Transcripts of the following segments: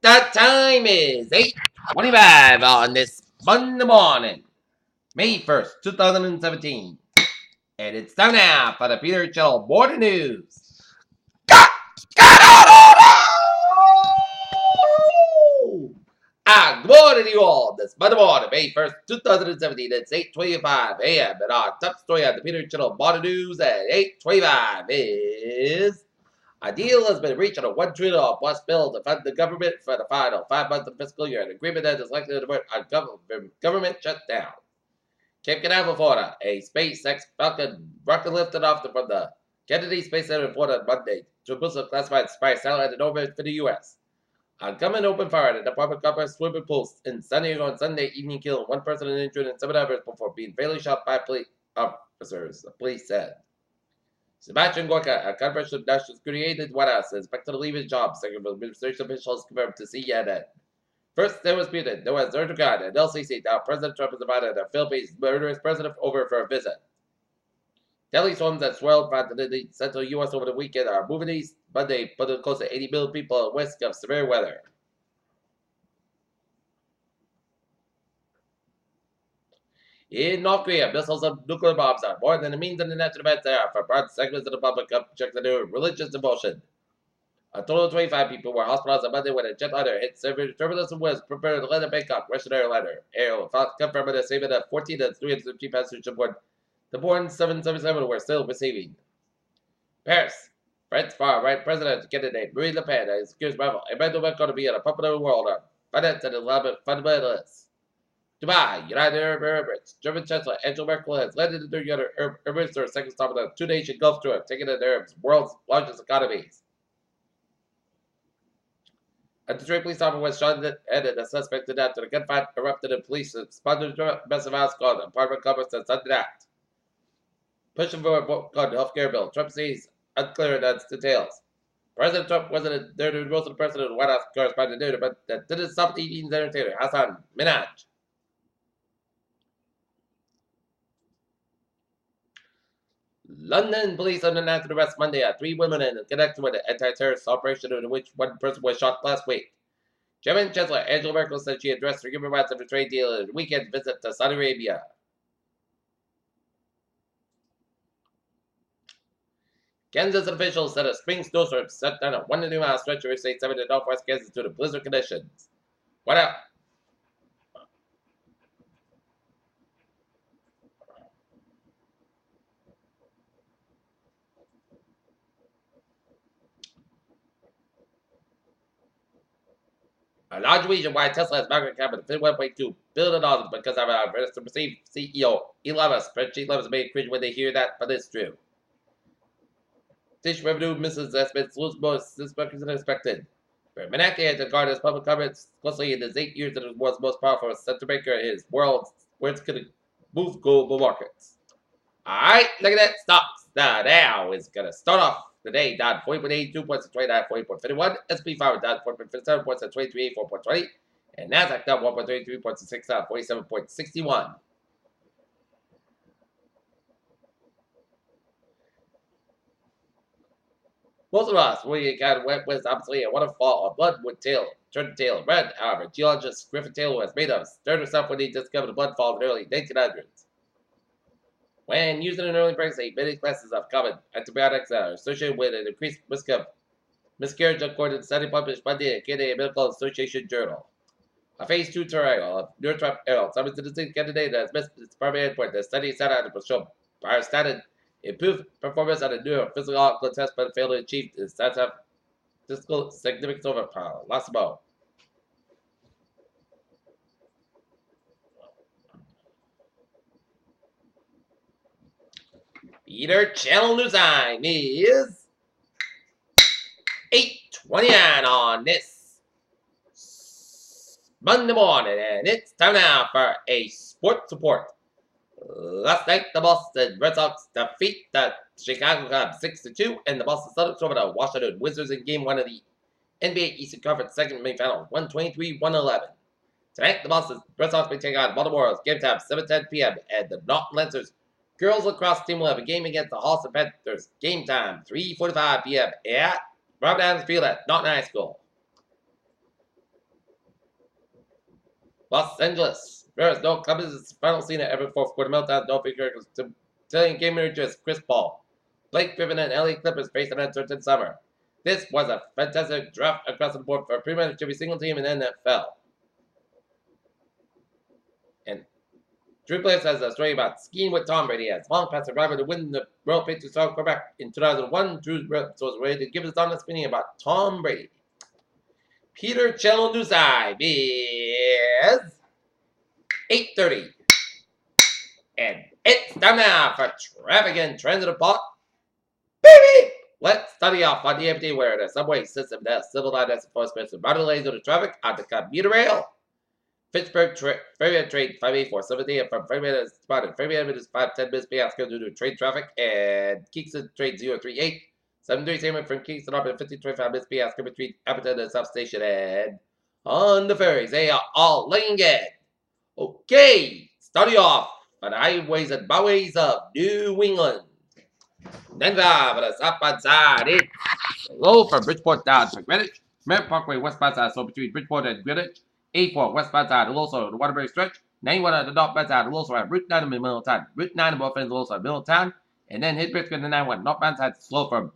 The time is 8:25 on this Monday morning, May 1st, 2017. And it's time now for the Peter Channel Morning News. Good morning to you all. This Monday morning, May 1st, 2017. It's 8:25 a.m. And our top story on the Peter Channel Morning News at 8:25 is a deal has been reached on a $1 trillion plus bill to fund the government for the final 5 months of the fiscal year. An agreement that is likely to avert a government shutdown. Cape Canaveral, Florida. A SpaceX Falcon rocket lifted off from the Kennedy Space Center in Florida on Monday to boost a classified spy satellite in orbit for the U.S. A gunman opened fire at a Department of Commerce swimming pool in San Diego on Sunday evening, killing one person and injured and 7 others before being fatally shot by police officers, the police said. Sebastian Gorka, a controversial national security aide at the White House, is expected to leave his job, second administration officials confirmed to CNN. First, there was Putin, there was Erdogan, and LCC. Now, President Trump has invited a Philippines murderous president over for a visit. Deadly storms that swirled through the central U.S. over the weekend are moving east Monday, putting close to 80 million people at risk of severe weather. In North Korea, missiles and nuclear bombs are more than the means and the natural events they are for broad segments of the public object to do religious devotion. A total of 25 people were hospitalized on Monday when a jetliner hit turbulence and was prepared to land in Bangkok, Russian airliner. Air confirmed a statement that 14 and 350 passengers aboard the Boeing 777 were still receiving. Paris, French far-right president candidate Marine Le Pen has accused Emmanuel Macron to be in a puppet of the world of finance and Islamic fundamentalists. Dubai, United Arab Emirates. German Chancellor Angela Merkel has led the United Arab Emirates to her second stop on the two-nation Gulf tour, taking it the world's largest economies. A Detroit police officer was shot and a suspect dead after the gunfight erupted in police responded to a massive house called apartment complex on Sunday night. Pushing for a vote called the healthcare bill, Trump says unclear on its details. President Trump wasn't there to most of the president of the White House correspondent did, but that didn't stop the evening's entertainer, Hassan Minhaj. London police announced the arrest Monday of 3 women in connection with the anti-terrorist operation in which one person was shot last week. German Chancellor Angela Merkel said she addressed her human rights of the trade deal in a weekend visit to Saudi Arabia. Kansas officials said a spring snowstorm set down a 1 to 2 mile stretch of Interstate 7 in northwest Kansas due to blizzard conditions. What up? A large reason why Tesla has market cap of $51.2 billion because of our perceived CEO Elon Musk. Spreadsheet levels may cringe when they hear that, but it's true. Dish revenue misses estimates lose more than expected. For Bernanke had to guard his public comments closely in his 8 years as the world's most powerful central banker in his world, where it's going to move global markets. Alright, look at that. Stocks. The Dow is going to start off the day down 40.82 points at 29, 40.51. SP 500 down 4.57 points at 23, 4.20. And Nasdaq down 1.33 points at 6 down 47.61. Most of us, we got wet with obviously a waterfall of blood with tail, turned tail red. However, geologist Griffin Taylor has made of stirred herself when he discovered the blood fall in the early 1900s. When used in an early pregnancy, many classes of common antibiotics are associated with an increased risk of miscarriage, according to a study published Monday in the Canadian Medical Association Journal. A phase 2 trial of neurotrap summons to the candidate that has missed its primary endpoint. The study set out to show pyrostatin improved performance on a neurophysiological test, but failed to achieve its statistical significance over placebo. Peter Channel News Time is 8:29 on this Monday morning, and it's time now for a sports report. Last night, the Boston Red Sox defeat the Chicago Cubs 6-2, and the Boston Celtics over the Washington Wizards in Game 1 of the NBA Eastern Conference second semifinal, 123-111. Tonight, the Boston Red Sox will take on Baltimore's game time 7:10 p.m. and the Norton Lancers girls lacrosse team will have a game against the Halston Panthers. Game time 3:45 p.m. at Rob Adams Field at Norton High School. Los Angeles. There's no Cubs' final scene at every fourth quarter meltdown. No figure Italian game managers Chris Paul. Blake Griffin and LA Clippers faced an uncertain summer. This was a fantastic draft across the board for pretty much every single team in the NFL. And Drew Bliss has a story about skiing with Tom Brady as long past the rival to win the World Patriots Star quarterback in 2001. Drew was ready to give his honest opinion about Tom Brady. Peter Cello News Eye is 8:30. And it's time now for Traffic and Transit Pot. Baby! Let's study off on the empty where the subway system does civil line enforcement and body lanes of the traffic on the commuter rail. Pittsburgh Ferry Trade 58470 from Ferry spotted. Ferry is 510 minutes past due to trade traffic, and Kingston Trade 038. 737 from Kingston up at 5025 minutes past between Appleton and substation, and on the ferries they are all laying in. Okay, starting off on the highways and byways of New England. Then for the southbound side, it's low from Bridgeport down to Greenwich. Merritt Parkway westbound side, so between Bridgeport and Greenwich. 84 westbound side, also the Waterbury stretch. 91 on the northbound side, also at Route 9 in Middletown. Route 9 in both ends, also at Middletown. And then hit Bridgeport to 91 northbound side, slow from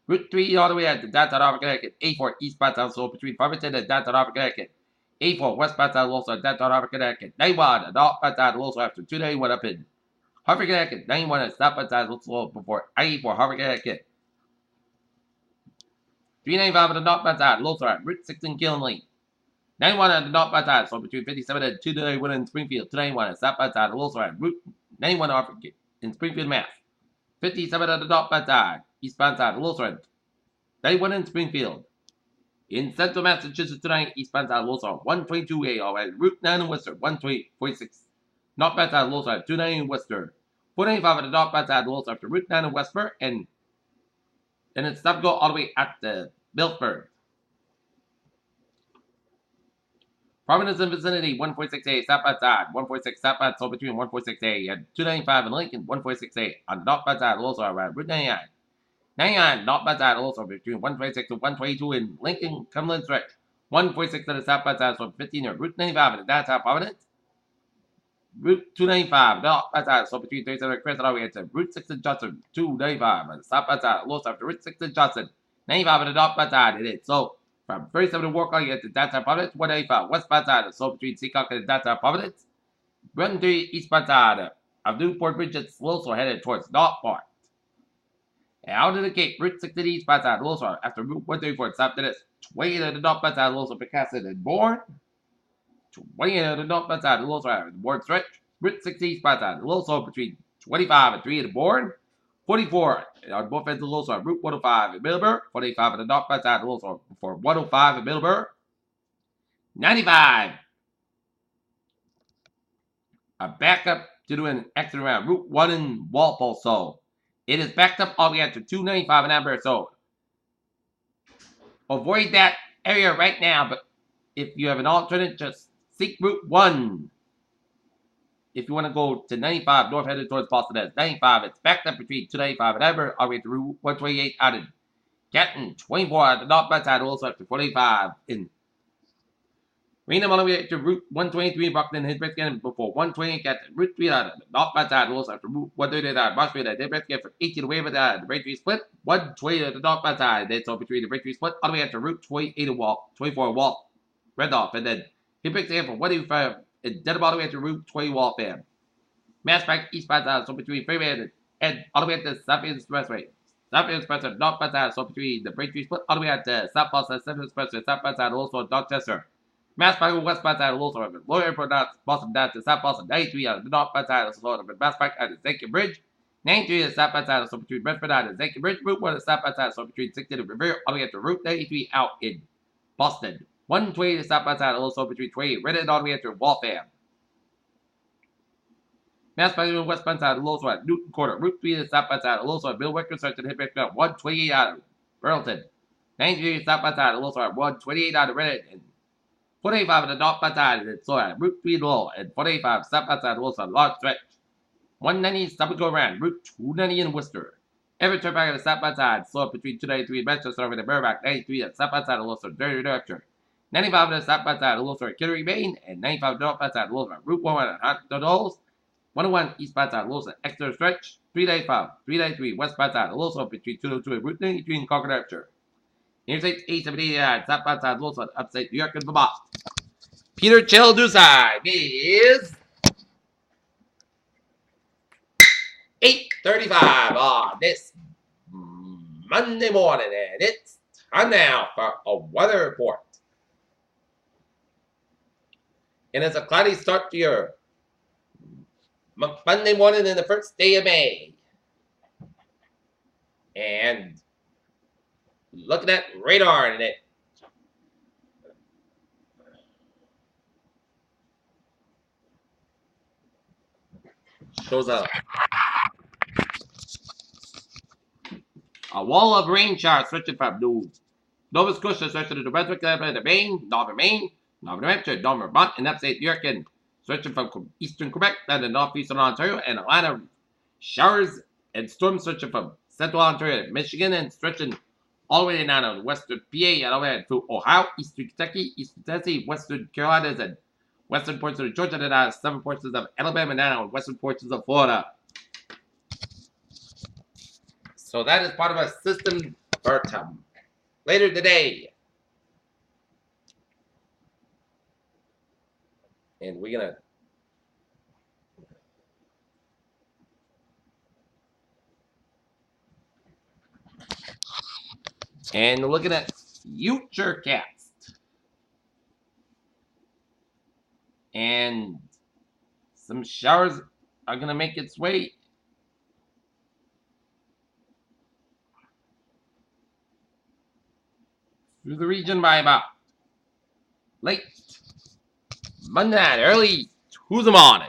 Route 3 all the way at the downtown Harvard, Connecticut. 84 eastbound side, so between Farmington and downtown Harvard, Connecticut. 84 westbound side, also at downtown Harvard, Connecticut. 91 northbound side, also after 291 up in Harvard, Connecticut. 91 at southbound side, also before I-84 Harvard, Connecticut. 395 on the northbound side, also at Route 16 Killen Lane. 91 on the northbound side, so between 57 and 291 in Springfield. 291 at southbound side, also at Route 91 Harvard in Springfield, Mass. 57 on the northbound side, eastbound side, also at 91 in Springfield. In Central Massachusetts tonight, eastbound side, also 122A, all at Route 9 in Worcester. 146 northbound side, also at 290 in Worcester. 495 on the northbound side, also after Route 9 in Westford, and it's stop go all the way at the Milford. Providence and vicinity, 146A, southbound side, 146 southbound, so between 146A and 295 in Lincoln, 146A on the northbound side, also around Route 99. 99 northbound side, also between 126 to 122 in Lincoln, Cumberland stretch. 146 to the southbound side, so 15 at Route 95 in the downtown Providence. Route 295, northbound side, so between 37 and Chris, all the way to Route 6 and Johnson, 295 on the southbound side, also after Route 6 and Johnson. 95 on the northbound side, it is. So, from 37 to Walk on, you get to downtown Providence, 195 westbound side, so between Seacock and downtown Providence. 130 eastbound side of Newport Bridge, it's also headed towards Northport. And out of the Cape, Route 60 eastbound side, also after Route 134, south to this. 20 on the northbound side, also Picasso and Bourne. 20 on the northbound side, also at the Bourne stretch. Route 60 eastbound side, also between 25 and 3 in the Bourne. 44 on both ends, also at Route 105 in Middleburg. 45 on the northbound side, also for 105 in Middleburg. 95 a backup to do an extra around Route 1 in Walpole, so it is backed up all the way up to 295 in Amber, so avoid that area right now, but if you have an alternate, just seek Route 1. If you want to go to 95 north headed towards Boston, that's 95. It's backed up between 295 and Amber, all the way to Route 128 out in Canton. 24 at the northbound side, also up to 45 in Raynham, all the way to Route 123 in Brockton, Hillsborough, before 128 at Route 3 out the northbound side, also after Route 139 Marshfield at Hillsborough for 18 away with the Braintree split. 120 at the northbound side, then so between the Braintree split, all the way up to Route 28 and Wall, 24 Wall, Randolph, and then Hillsborough for 185 and then all the way to Route 20 Waltham. Mass Pike eastbound side, so between Freeman and all the way at the Southfield Expressway. Southfield Expressway, northbound side, so between the Braintree split, all the way at the South Boston Central Expressway, southbound side, also Dorchester. Mass Pike westbound side, also at Lower Airport, Boston down to South Boston, 93 on the northbound side, also at Mass Pike at the Zankin Bridge. 93 at the southbound side, so between Brentford and the Zankin Bridge. Route 1 at the southbound side, so between 60 and Revere, all the way at the Route 93 out in Boston. 120 to southbound side, also between 20, Reddit all the way to Waltham. Mass Pike westbound side, also at Newton Quarter. Route 3 to southbound side, also at Bill Wicker, search and hit 128 out of Burlington. 93 to southbound side, also at 128 out of Reddit. And 45 at the northbound side, and so at Route 3 low, and 45 southbound side, also at large stretch. 190 stop and go around, Route 290 in Worcester. Every turn back at the southbound side, slow up between 293 and Manchester over the Burbank. 93 at southbound side, also dirty direction. 95 minutes stop outside the Los Artillery Main, and 95 drop outside the Los Route 1 and Hot Dolls. 101 east outside the Los Extra Stretch. 395, 393 west outside the Los between 202 and Route 93 in Concord Aperture. Interstate 879 stop outside the Los upstate New York and Vermont. Peter Chill Dusai is 8:35 on this Monday morning, and it's time now for a weather report. And it's a cloudy start to your Monday morning in the first day of May. And looking at radar, and it shows a wall of rain showers stretching from Nova Scotia stretching to the Brunswick, the Maine, Northern New Hampshire, Northern Vermont, and upstate New York, and stretching from eastern Quebec down to northeastern Ontario, and a line of showers and storms stretching from central Ontario, Michigan, and stretching all the way down to western PA, and all the way through Ohio, eastern Kentucky, eastern Tennessee, western Carolinas, and western portions of Georgia, and down southern portions of Alabama, and down western portions of Florida. So that is part of a system for later today. And we're going to and looking at Futurecast. And some showers are going to make its way through the region by about late Monday night, early Tuesday morning.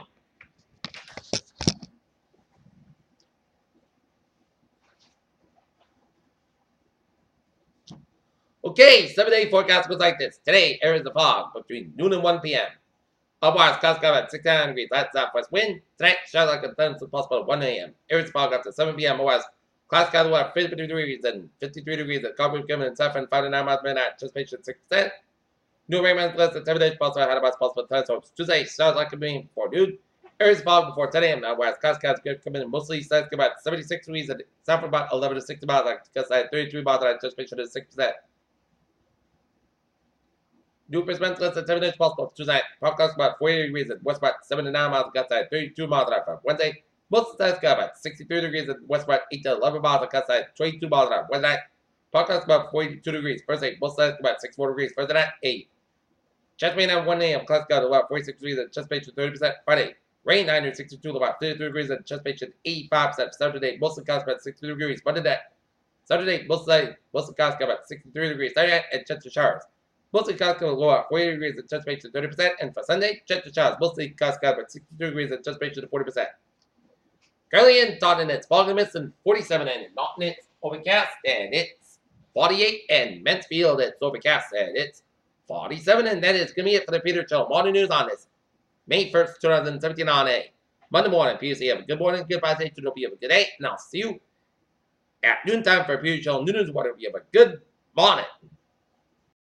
Okay, 7-day forecast goes like this. Today, areas of fog between noon and 1 p.m. Otherwise, clouds cover at 69 degrees. Light southwest wind. Tonight, showers like a thunderstorm possible at 1 a.m. Areas of fog after 7 p.m. Otherwise, clouds cover at 53 degrees and 53 degrees at Carbon Given and Saffron 5 to 9 miles per minute. Anticipation 6%. New rain man's plus at 7 days possible. Had about possible thunderstorms. Tuesday, showers like a beam before noon. Areas of fog before 10 a.m. Otherwise, clouds come in mostly size about 76 degrees and south from about 11 to 60 miles. Like I 33 miles. Anticipation is 6%. New percent less than 7 days possible tonight. Forecast about 40 degrees and west about 7 to 9 miles outside, 32 miles an hour. Wednesday, most of the time sky about 63 degrees and west about 8 to 11 miles outside, 22 miles an hour. Wednesday night, forecast about 42 degrees. Thursday, most of the time about 64 degrees. Thursday night, 8. Chest rain at 1 a.m. Clouds got about 46 degrees and chest patient 30%. Friday, rain 962 about 33 degrees and chest patient 85%. Saturday, most of the clouds about 63 degrees. Monday night, Saturday, most of the clouds got about 63 degrees. Saturday night, and chest showers. Mostly clouds going to low at 40 degrees and chest patient 30%. And for Sunday, chest showers. Mostly clouds got about 62 degrees and chest patient 40%. Currently in Taunton, it's fog and mist, and 47, and in Naughton, it's overcast, and it's 48, and Mansfield, it's overcast, and it's 47, and that is going to be it for the Peter Chill Morning News on this May 1st, 2017 on a Monday morning. PUC, have a good morning, goodbye, say to you have a good day, and I'll see you at noontime for Peter Chill News. Whatever, you have a good morning.